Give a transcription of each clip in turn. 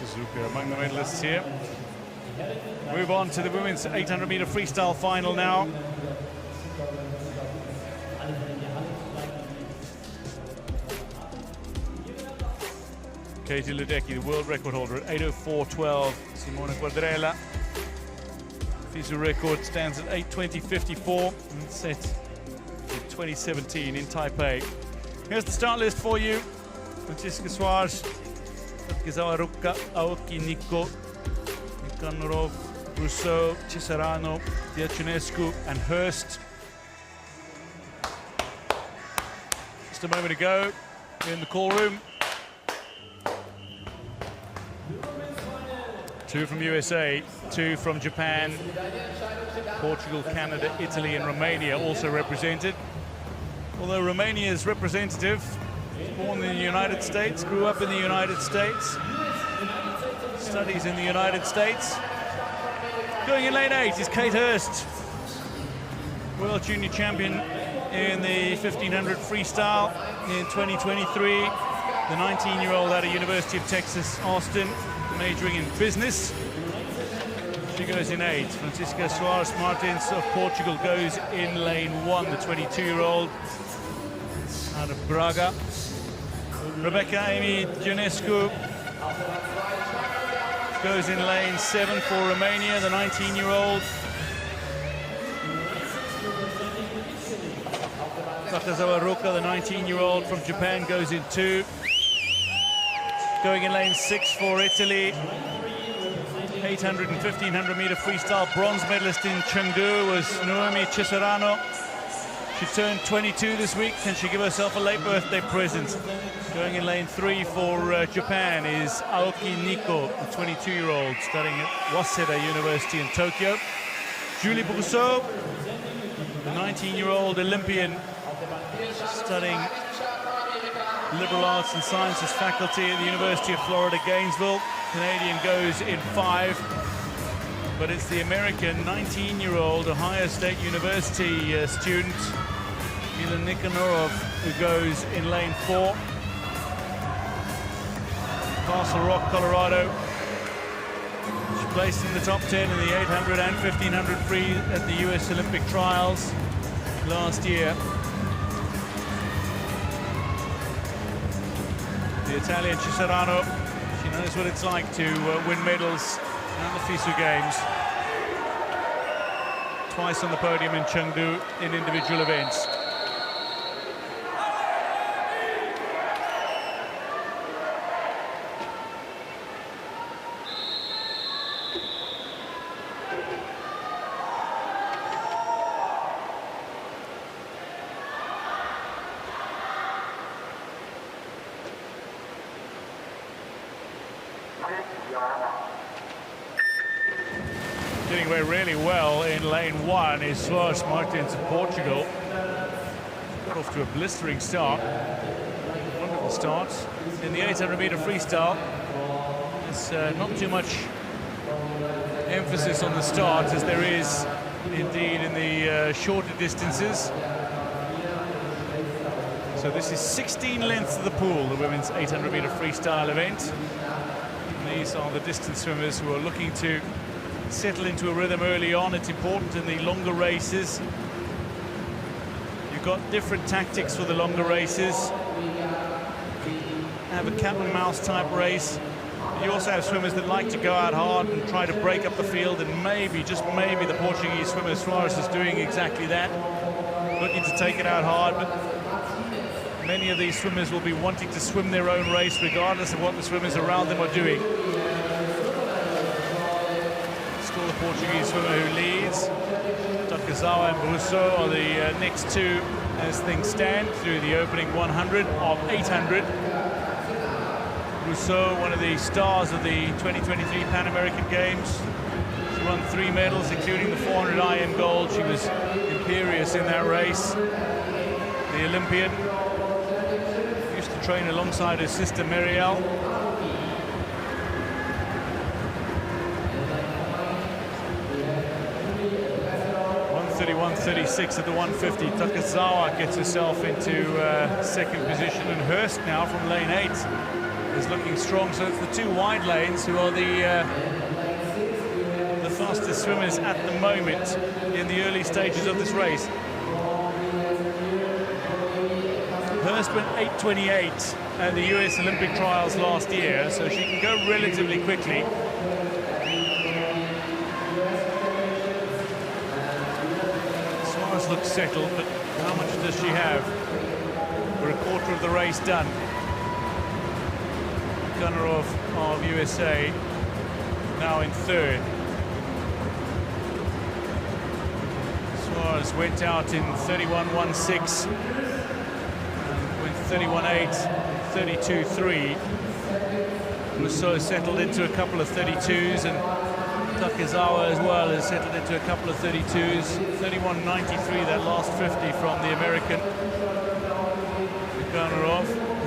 Suzuka among the medalists here. Move on to the women's 800-meter freestyle final now. Katie Ledecky, the world record holder at 8:04.12. Simona Quadrella. FISU record stands at 8:20.54 and set in 2017 in Taipei. Here's the start list for you. Francisca Suarez, Takezawa Rukka, Aoki Nikko, Nikanorov, Rousseau, Cesarano, Diaconescu and Hurst. Just a moment ago in the call room. 2 from USA, 2 from Japan, Portugal, Canada, Italy and Romania also represented. Although Romania's representative was born in the United States, grew up in the United States, studies in the United States. Going in lane 8 is Kate Hurst, World Junior Champion in the 1500 freestyle in 2023. The 19-year-old out of University of Texas, Austin, majoring in business. She goes in 8. Francisca Soares Martins of Portugal goes in lane 1, the 22-year-old out of Braga. Rebecca Amy Ionescu goes in lane 7 for Romania, the 19-year-old. Takezawa Rukka, the 19-year-old from Japan, goes in 2. Going in lane 6 for Italy, 800 and 1500 meter freestyle bronze medalist in Chengdu was Naomi Cesarano. She turned 22 this week. Can she give herself a late birthday present? Going in lane 3 for Japan is Aoki Nikko, the 22-year-old studying at Waseda University in Tokyo. Julie Brousseau, the 19-year-old Olympian studying Liberal Arts and Sciences faculty at the University of Florida, Gainesville. Canadian goes in 5, but it's the American 19-year-old Ohio State University student, Milan Nikanorov, who goes in lane 4. Castle Rock, Colorado. She placed in the top 10 in the 800 and 1500 free at the US Olympic trials last year. The Italian Cesarano, she knows what it's like to win medals at the FISU Games. Twice on the podium in Chengdu in individual events. Doing away really well in lane 1 is Soares Martins of Portugal. Got off to a blistering start. Wonderful start. In the 800 meter freestyle, there's not too much emphasis on the start as there is indeed in the shorter distances. So this is 16 lengths of the pool, the women's 800 meter freestyle event. And these are the distance swimmers who are looking to settle into a rhythm early on. It's important in the longer races. You've got different tactics for the longer races. Have a cat and mouse type race. You also have swimmers that like to go out hard and try to break up the field, and maybe, just maybe, the Portuguese swimmer Soares is doing exactly that, looking to take it out hard. But many of these swimmers will be wanting to swim their own race regardless of what the swimmers around them are doing. Still the Portuguese swimmer who leads. Takezawa and Brousseau are the next two as things stand through the opening 100 of 800. Brousseau, one of the stars of the 2023 Pan American Games. She won 3 medals, including the 400 IM gold. She was imperious in that race. The Olympian used to train alongside her sister Meriel. 1:36 at the 150. Takezawa gets herself into second position, and Hurst now from lane 8 is looking strong. So it's the two wide lanes who are the fastest swimmers at the moment in the early stages of this race. Hurst went 8:28 at the US Olympic trials last year, so she can go relatively quickly. Suarez looks settled, but how much does she have? We're a quarter of the race done. Gunner of USA now in third. Suarez went out in 31.16 and went 31.8, 32.3. Rousseau settled into a couple of 32s, and Takezawa as well has settled into a couple of 32s. 31.93, that last 50 from the American. Gunner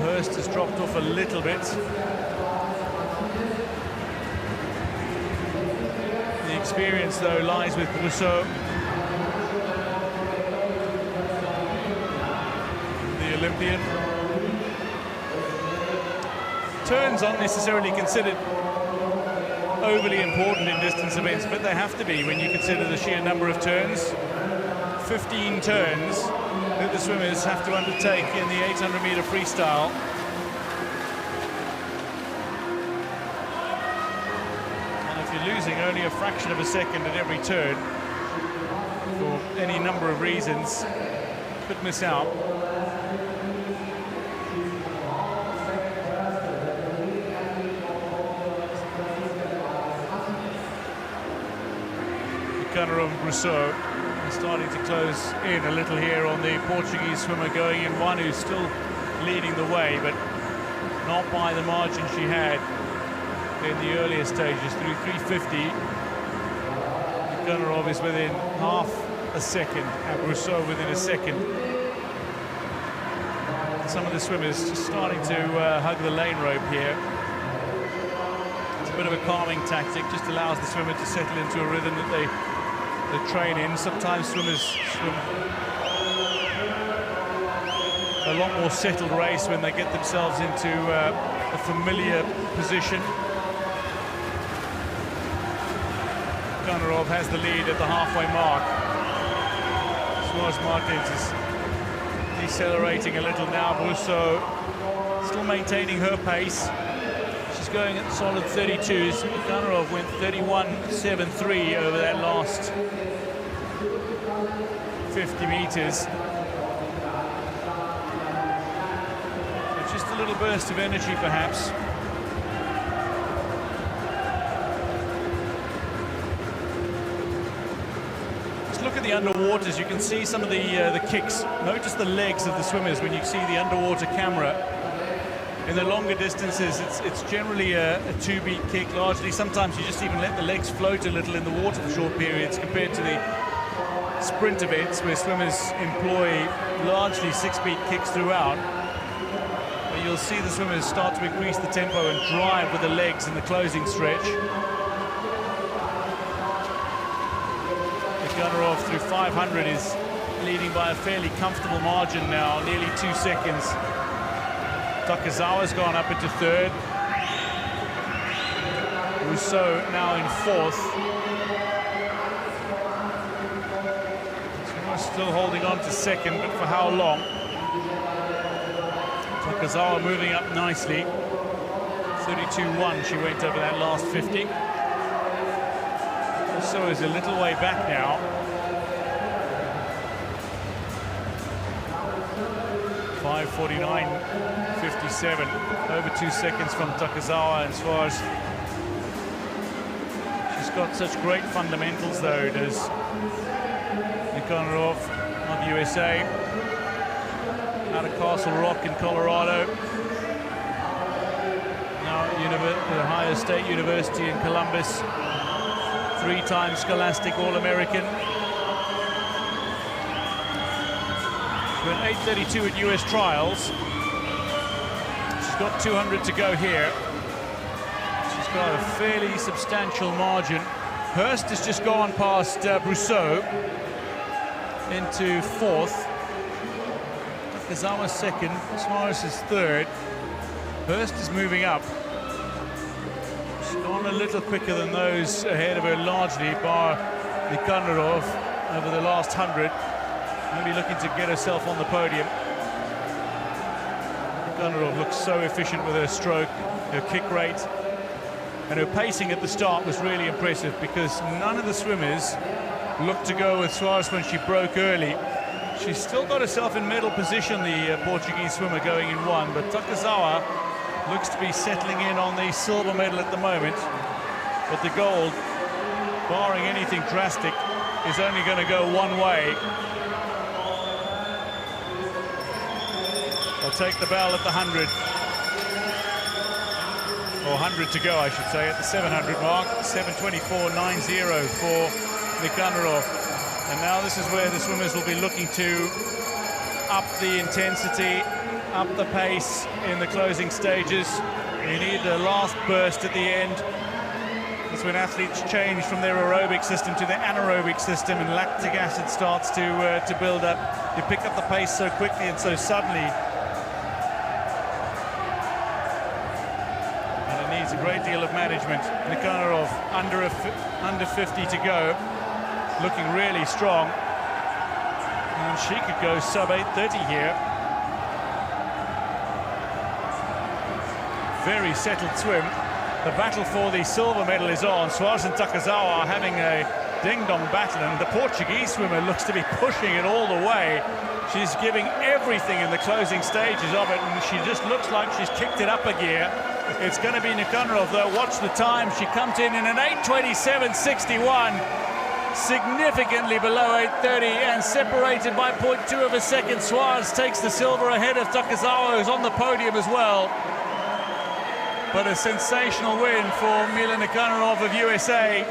Hurst has dropped off a little bit. The experience, though, lies with Rousseau, the Olympian. Turns aren't necessarily considered overly important in distance events, but they have to be when you consider the sheer number of turns. 15 turns that the swimmers have to undertake in the 800-meter freestyle. And if you're losing only a fraction of a second at every turn, for any number of reasons, could miss out. The gunner of Rousseau starting to close in a little here on the Portuguese swimmer going in one, who's still leading the way, but not by the margin she had in the earlier stages through 3:50. Gunnerov is within half a second, and Rousseau within a second. Some of the swimmers just starting to hug the lane rope here. It's a bit of a calming tactic, just allows the swimmer to settle into a rhythm that they train in. Sometimes swimmers swim a lot more settled race when they get themselves into a familiar position. Gunnerov has the lead at the halfway mark. Suarez Martins is decelerating a little now. Rousseau still maintaining her pace. She's going at solid 32s. Gunnerov went 31.73 over that last 50 meters. So just a little burst of energy, perhaps. Just look at the underwaters. You can see some of the kicks. Notice the legs of the swimmers when you see the underwater camera. In the longer distances, it's generally a two-beat kick, largely. Sometimes you just even let the legs float a little in the water for short periods, compared to the sprint events where swimmers employ largely six-beat kicks throughout. But you'll see the swimmers start to increase the tempo and drive with the legs in the closing stretch. The Gunnerov through 500 is leading by a fairly comfortable margin now, nearly 2 seconds. Takezawa's gone up into third. Rousseau now in fourth. Still holding on to second, but for how long? Takezawa moving up nicely. 32.1 she went over that last 50. Rousseau is a little way back now. 5:49.57, over 2 seconds from Takezawa, and Suarez. She's got such great fundamentals, though, does Gunnerov of USA, out of Castle Rock in Colorado. Now at the Ohio State University in Columbus. 3-time Scholastic All-American. She went 8:32 at US trials. She's got 200 to go here. She's got a fairly substantial margin. Hurst has just gone past Rousseau into fourth. Takezawa second, Suarez is third. Hurst is moving up. She's gone a little quicker than those ahead of her, largely, bar Nikanorov over the last 100. Maybe looking to get herself on the podium. Nikanorov looks so efficient with her stroke, her kick rate, and her pacing at the start was really impressive, because none of the swimmers looked to go with Soares when she broke early. She's still got herself in medal position, the Portuguese swimmer, going in 1, but Takezawa looks to be settling in on the silver medal at the moment. But the gold, barring anything drastic, is only going to go one way. They'll take the bell at the 100. Or 100 to go, I should say, at the 700 mark. 7:24.90 for Nikanorov. And now this is where the swimmers will be looking to up the intensity, up the pace in the closing stages. You need the last burst at the end. That's when athletes change from their aerobic system to their anaerobic system, and lactic acid starts to build up. You pick up the pace so quickly and so suddenly. And it needs a great deal of management. Nikanorov under 50 to go, looking really strong. And she could go sub 8:30 here. Very settled swim. The battle for the silver medal is on. Soares and Takezawa are having a ding-dong battle, and the Portuguese swimmer looks to be pushing it all the way. She's giving everything in the closing stages of it, and she just looks like she's kicked it up a gear. It's going to be Nikanorov, though. Watch the time. She comes in an 8:27.61, significantly below 8:30, and separated by 0.2 of a second. Soares takes the silver ahead of Takezawa, who's on the podium as well. But a sensational win for Mila Nikanorov of USA.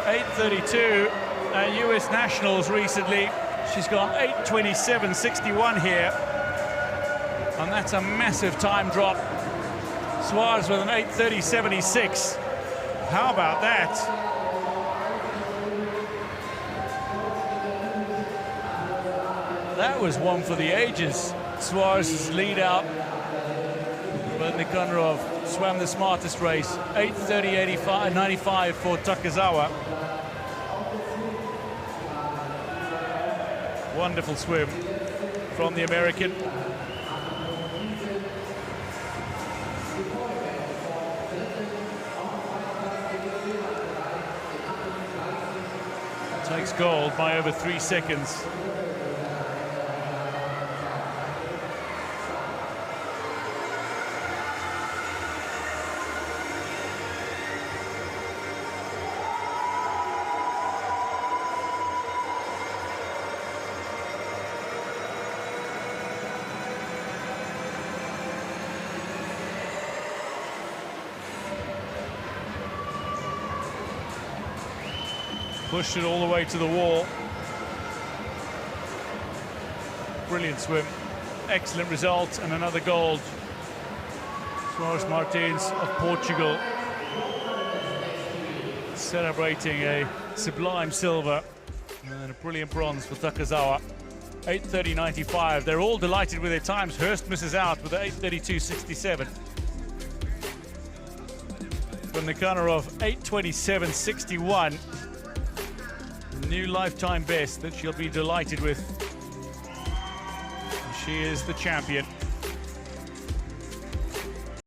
.8:32 at US Nationals recently. She's gone 8:27.61 here. And that's a massive time drop. Soares with an 8:30.76. How about that? That was one for the ages. Soares' lead out, but Nikanorov swam the smartest race. 8:30.95 for Takezawa. Wonderful swim from the American. Takes gold by over 3 seconds. Pushed it all the way to the wall. Brilliant swim. Excellent result, and another gold. Soares Martins of Portugal celebrating a sublime silver, and then a brilliant bronze for Takezawa. 8:30.95. They're all delighted with their times. Hurst misses out with 8:32.67. From Nikanorov, 8:27.61. New lifetime best that she'll be delighted with. She is the champion.